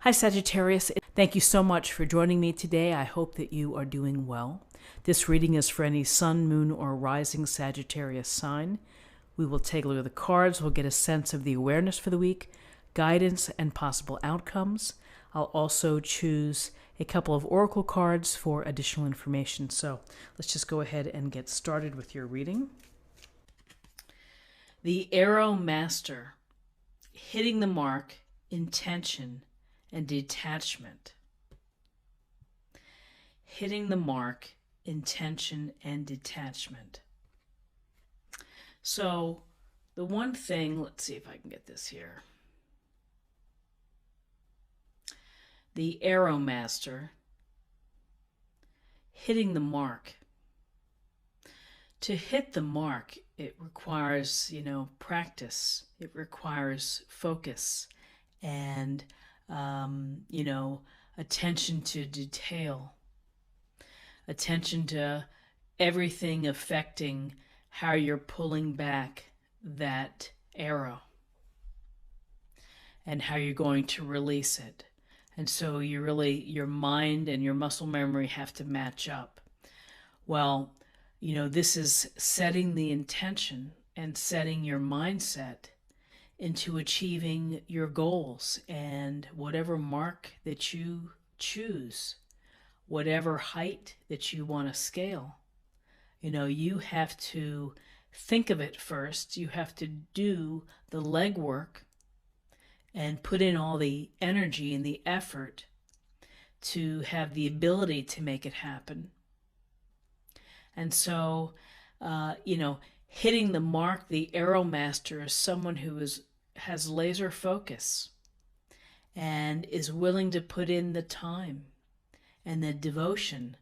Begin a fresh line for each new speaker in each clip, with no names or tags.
Hi, Sagittarius. Thank you so much for joining me today. I hope that you are doing well. This reading is for any sun, moon, or rising Sagittarius sign. We will take a look at the cards. We'll get a sense of the awareness for the week, guidance, and possible outcomes. I'll also choose a couple of oracle cards for additional information. So let's just go ahead and get started with your reading. The Arrow Master, hitting the mark, intention, and detachment. Hitting the mark, intention, and detachment. So the one thing, let's see if I can get this here. The Arrow Master, hitting the mark. To hit the mark, it requires, practice. It requires focus and attention to detail, attention to everything affecting how you're pulling back that arrow and how you're going to release it. And so your mind and your muscle memory have to match up. Well, this is setting the intention and setting your mindset into achieving your goals, and whatever mark that you choose, whatever height that you want to scale, you have to think of it first. You have to do the legwork and put in all the energy and the effort to have the ability to make it happen. And so, hitting the mark, the Arrow Master is someone who has laser focus and is willing to put in the time and the devotion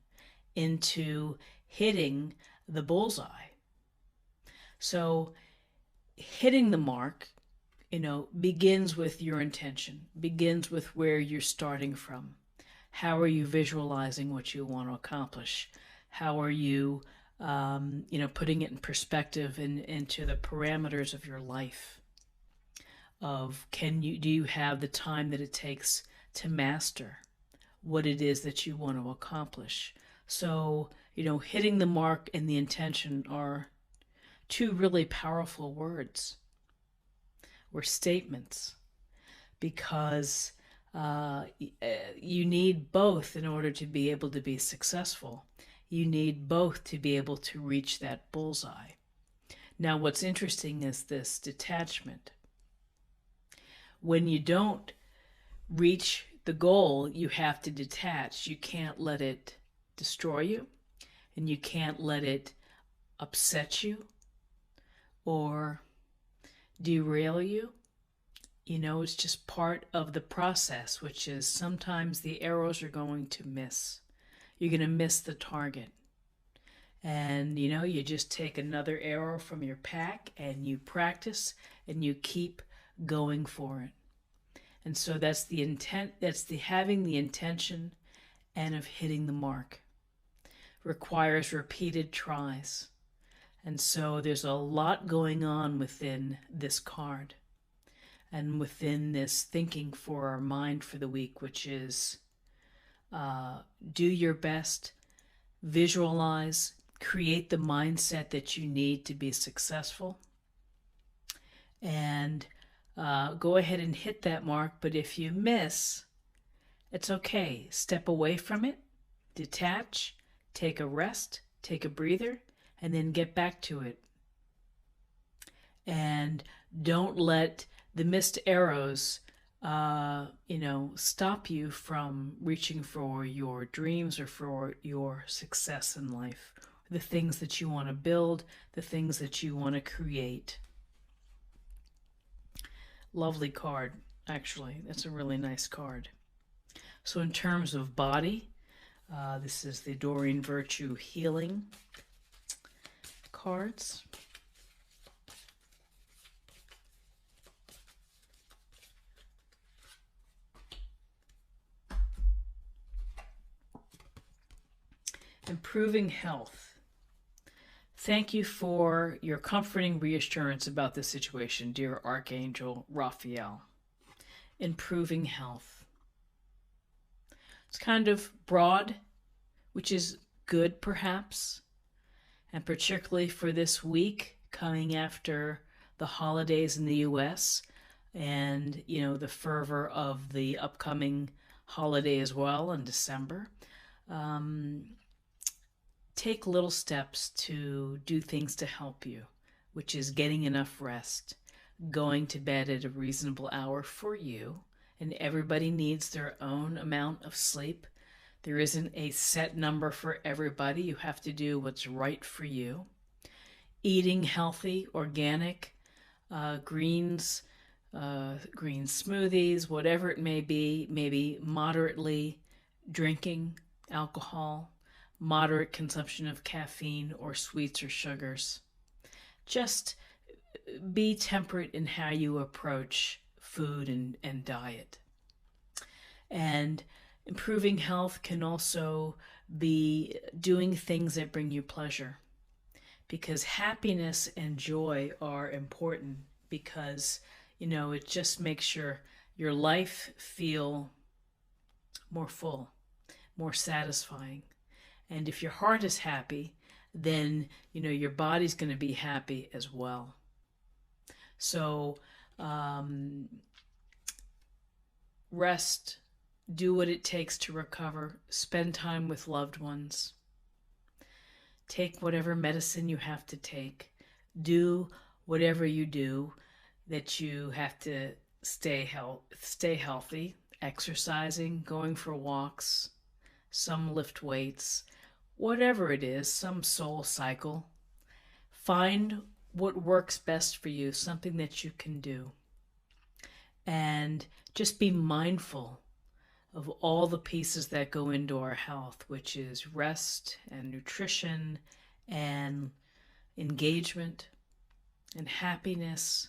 into hitting the bullseye. So hitting the mark, begins with your intention, begins with where you're starting from. How are you visualizing what you want to accomplish? How are you, putting it in perspective and into the parameters of your life? Do you have the time that it takes to master what it is that you want to accomplish? So, hitting the mark and the intention are two really powerful words or statements, because you need both in order to be able to be successful. You need both to be able to reach that bullseye. Now, what's interesting is this detachment. When you don't reach the goal, you have to detach. You can't let it destroy you, and you can't let it upset you or derail you. It's just part of the process, which is sometimes the arrows are going to miss. You're going to miss the target. And, you just take another arrow from your pack and you practice and you keep going for it. And so that's the intent, that's the having the intention and of hitting the mark. Requires repeated tries. And so there's a lot going on within this card and within this thinking for our mind for the week, which is do your best, visualize, create the mindset that you need to be successful, and go ahead and hit that mark. But if you miss, it's okay. Step away from it, detach, take a rest, take a breather, and then get back to it. And don't let the missed arrows stop you from reaching for your dreams or for your success in life, the things that you want to build, the things that you want to create. Lovely card, actually. That's a really nice card. So in terms of body, this is the Doreen Virtue Healing cards. Improving health. Thank you for your comforting reassurance about the situation, dear Archangel Raphael. Improving health. It's kind of broad, which is good perhaps, and particularly for this week coming after the holidays in the US and, the fervor of the upcoming holiday as well in December. Take little steps to do things to help you, which is getting enough rest, going to bed at a reasonable hour for you, and everybody needs their own amount of sleep. There isn't a set number for everybody. You have to do what's right for you. Eating healthy, organic, greens, green smoothies, whatever it may be, maybe moderately drinking alcohol, moderate consumption of caffeine or sweets or sugars. Just be temperate in how you approach food and diet. And improving health can also be doing things that bring you pleasure, because happiness and joy are important, because it just makes your life feel more full, more satisfying. And if your heart is happy, then your body's going to be happy as well. So rest, do what it takes to recover, spend time with loved ones, take whatever medicine you have to take, do whatever you do that you have to stay healthy, exercising, going for walks, some lift weights, whatever it is, some soul cycle. Find what works best for you, something that you can do. And just be mindful of all the pieces that go into our health, which is rest and nutrition and engagement and happiness,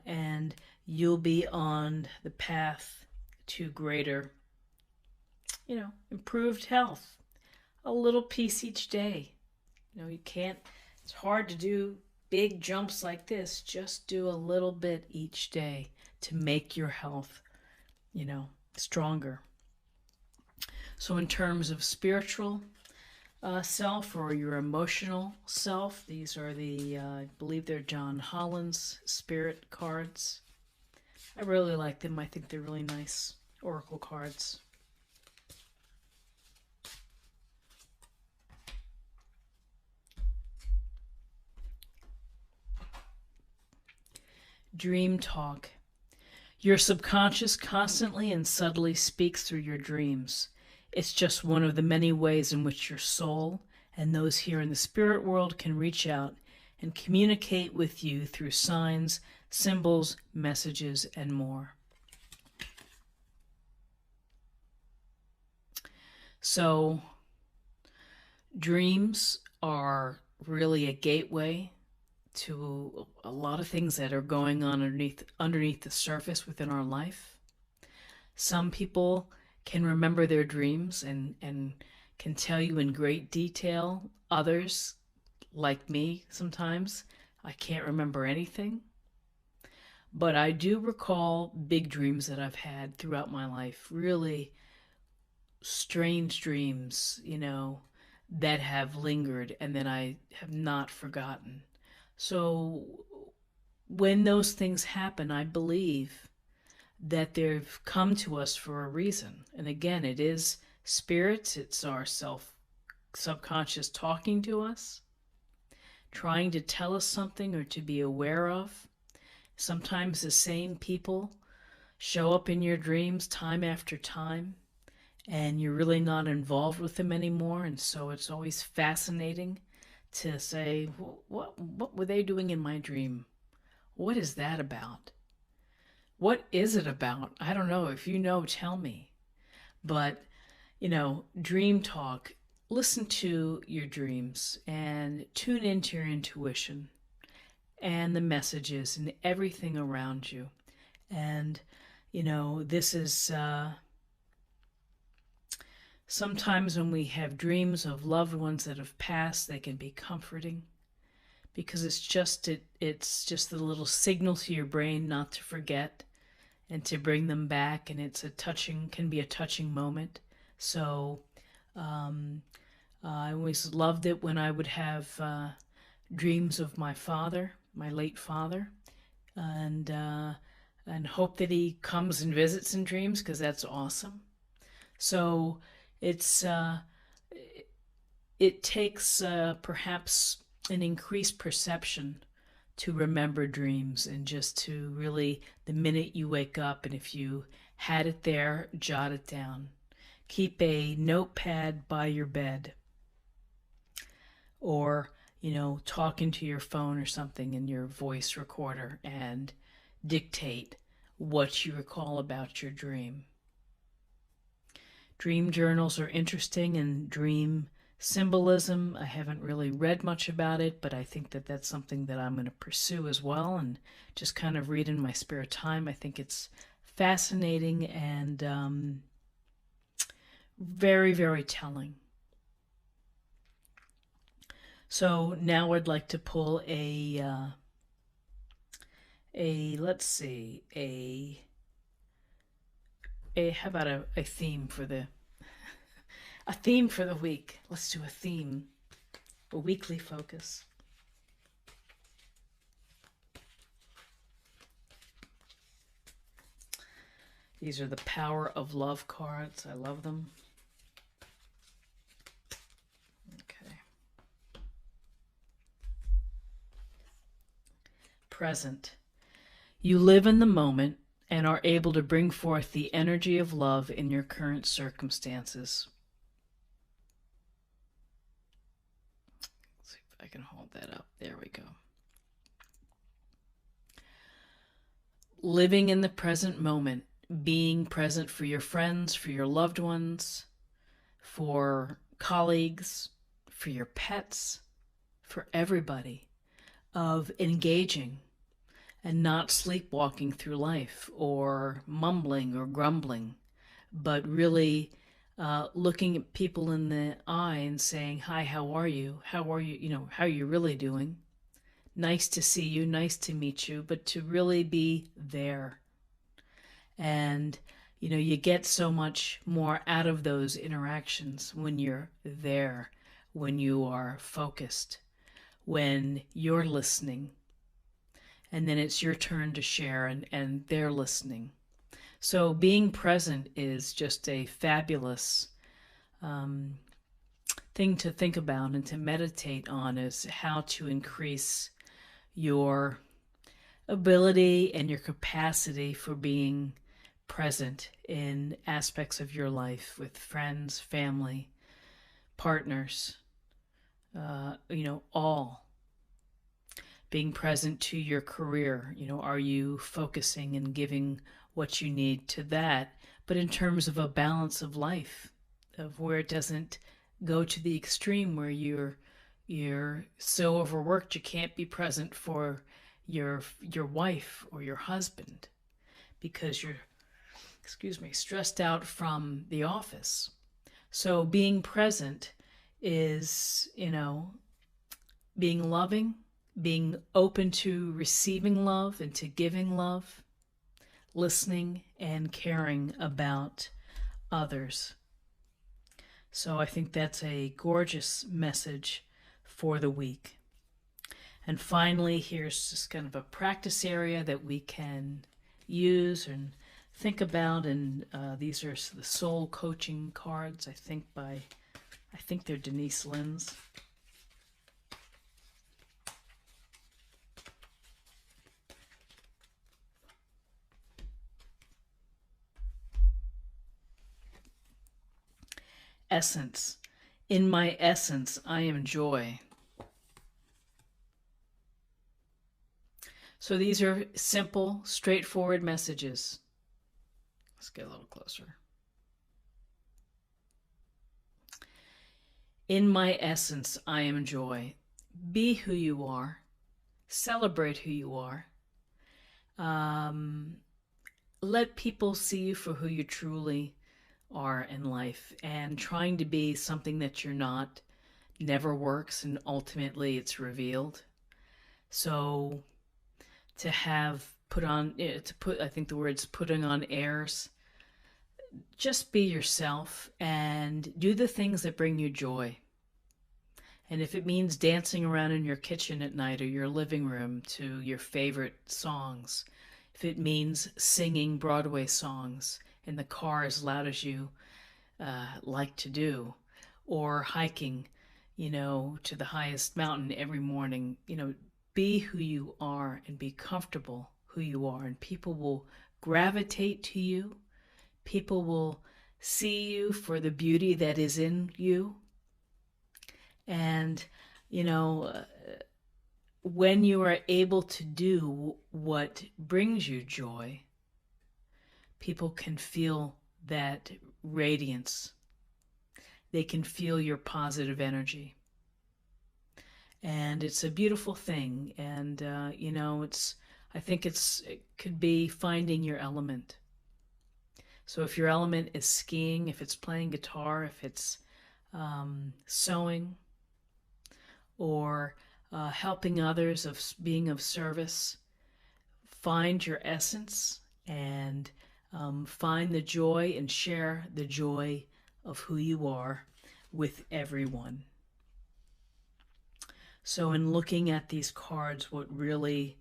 and you'll be on the path to greater, improved health. A little piece each day. You can't, it's hard to do big jumps like this. Just do a little bit each day to make your health, stronger. So in terms of spiritual self or your emotional self, these are I believe they're John Holland's spirit cards. I really like them. I think they're really nice oracle cards. Dream talk. Your subconscious constantly and subtly speaks through your dreams. It's just one of the many ways in which your soul and those here in the spirit world can reach out and communicate with you through signs, symbols, messages, and more. So, dreams are really a gateway to a lot of things that are going on underneath the surface within our life. Some people can remember their dreams and can tell you in great detail. Others, like me sometimes, I can't remember anything. But I do recall big dreams that I've had throughout my life, really strange dreams, that have lingered and that I have not forgotten. So when those things happen, I believe that they've come to us for a reason. And again, it is spirits, it's our subconscious talking to us, trying to tell us something or to be aware of. Sometimes the same people show up in your dreams time after time, and you're really not involved with them anymore. And so it's always fascinating to say, what were they doing in my dream? What is that about? What is it about? I don't know. If you know, tell me. But, dream talk, listen to your dreams and tune into your intuition and the messages and everything around you. And, this is sometimes when we have dreams of loved ones that have passed, they can be comforting, because it's just the little signal to your brain not to forget and to bring them back, and can be a touching moment. So I always loved it when I would have dreams of my father, my late father, and hope that he comes and visits in dreams, because that's awesome. So it's it takes perhaps an increased perception to remember dreams, and just to really, the minute you wake up, and if you had it there, jot it down. Keep a notepad by your bed, or talk into your phone or something in your voice recorder and dictate what you recall about your dream. Dream journals are interesting, and dream symbolism, I haven't really read much about it, but I think that that's something that I'm going to pursue as well, and just kind of read in my spare time. I think it's fascinating and very, very telling. So now I'd like to pull let's see, how about a theme for the a theme for the week. Let's do a theme, a weekly focus. These are the Power of Love cards. I love them. Okay. Present. You live in the moment and are able to bring forth the energy of love in your current circumstances. Let's see if I can hold that up. There we go. Living in the present moment, being present for your friends, for your loved ones, for colleagues, for your pets, for everybody, of engaging and not sleepwalking through life or mumbling or grumbling, but really looking at people in the eye and saying, hi, how are you? How are you? How are you really doing? Nice to see you, nice to meet you, but to really be there. And, you get so much more out of those interactions when you're there, when you are focused, when you're listening. And then it's your turn to share, and they're listening. So being present is just a fabulous thing to think about and to meditate on, is how to increase your ability and your capacity for being present in aspects of your life with friends, family, partners, all. Being present to your career, are you focusing and giving what you need to that, but in terms of a balance of life, of where it doesn't go to the extreme where you're so overworked you can't be present for your wife or your husband because you're stressed out from the office. So being present is, being loving, being open to receiving love and to giving love, listening and caring about others. So I think that's a gorgeous message for the week. And finally, here's just kind of a practice area that we can use and think about. And these are the soul coaching cards, I think they're Denise Lynn's. Essence. In my essence, I am joy. So these are simple, straightforward messages. Let's get a little closer. In my essence, I am joy. Be who you are. Celebrate who you are. Let people see you for who you truly are in life, and trying to be something that you're not never works, and ultimately it's revealed. So to have I think the word's putting on airs, just be yourself and do the things that bring you joy. And if it means dancing around in your kitchen at night or your living room to your favorite songs, if it means singing Broadway songs in the car as loud as you like to do, or hiking, to the highest mountain every morning, be who you are and be comfortable who you are, and people will gravitate to you. People will see you for the beauty that is in you. And, when you are able to do what brings you joy, people can feel that radiance. They can feel your positive energy. And it's a beautiful thing. And, I think it could be finding your element. So if your element is skiing, if it's playing guitar, if it's sewing, or helping others, of being of service, find your essence and find the joy and share the joy of who you are with everyone. So in looking at these cards, what really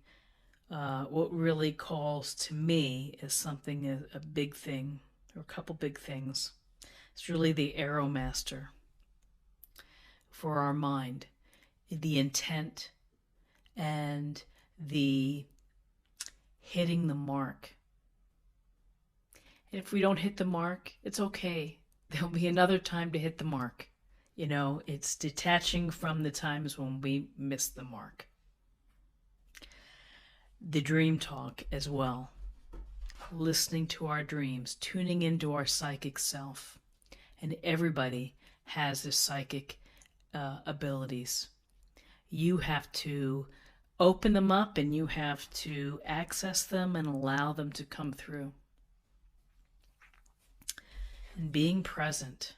calls to me is something, a big thing, or a couple big things. It's really the Arrow Master for our mind, the intent and the hitting the mark. And if we don't hit the mark, it's okay. There'll be another time to hit the mark. It's detaching from the times when we miss the mark. The dream talk as well. Listening to our dreams, tuning into our psychic self. And everybody has this psychic abilities. You have to open them up and you have to access them and allow them to come through. And being present.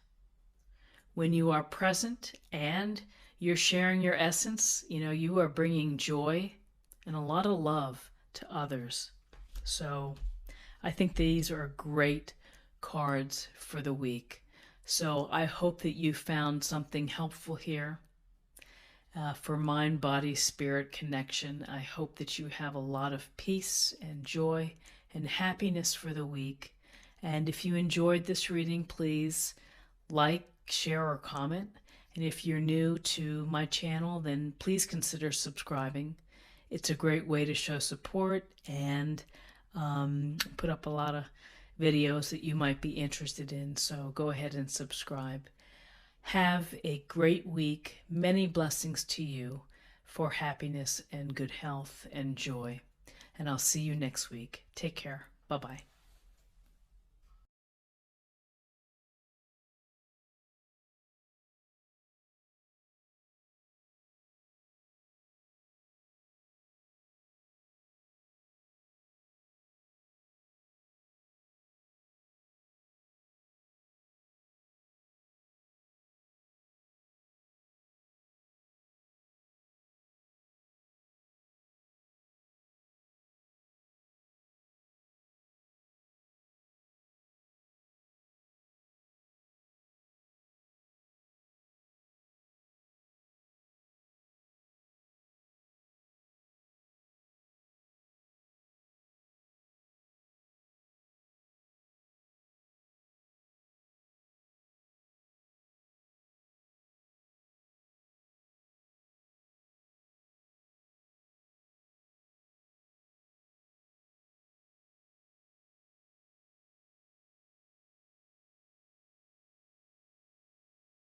When you are present and you're sharing your essence, you are bringing joy and a lot of love to others. So I think these are great cards for the week. So I hope that you found something helpful here for mind, body, spirit connection. I hope that you have a lot of peace and joy and happiness for the week. And if you enjoyed this reading, please like, share, or comment. And if you're new to my channel, then please consider subscribing. It's a great way to show support and put up a lot of videos that you might be interested in. So go ahead and subscribe. Have a great week. Many blessings to you for happiness and good health and joy. And I'll see you next week. Take care. Bye-bye.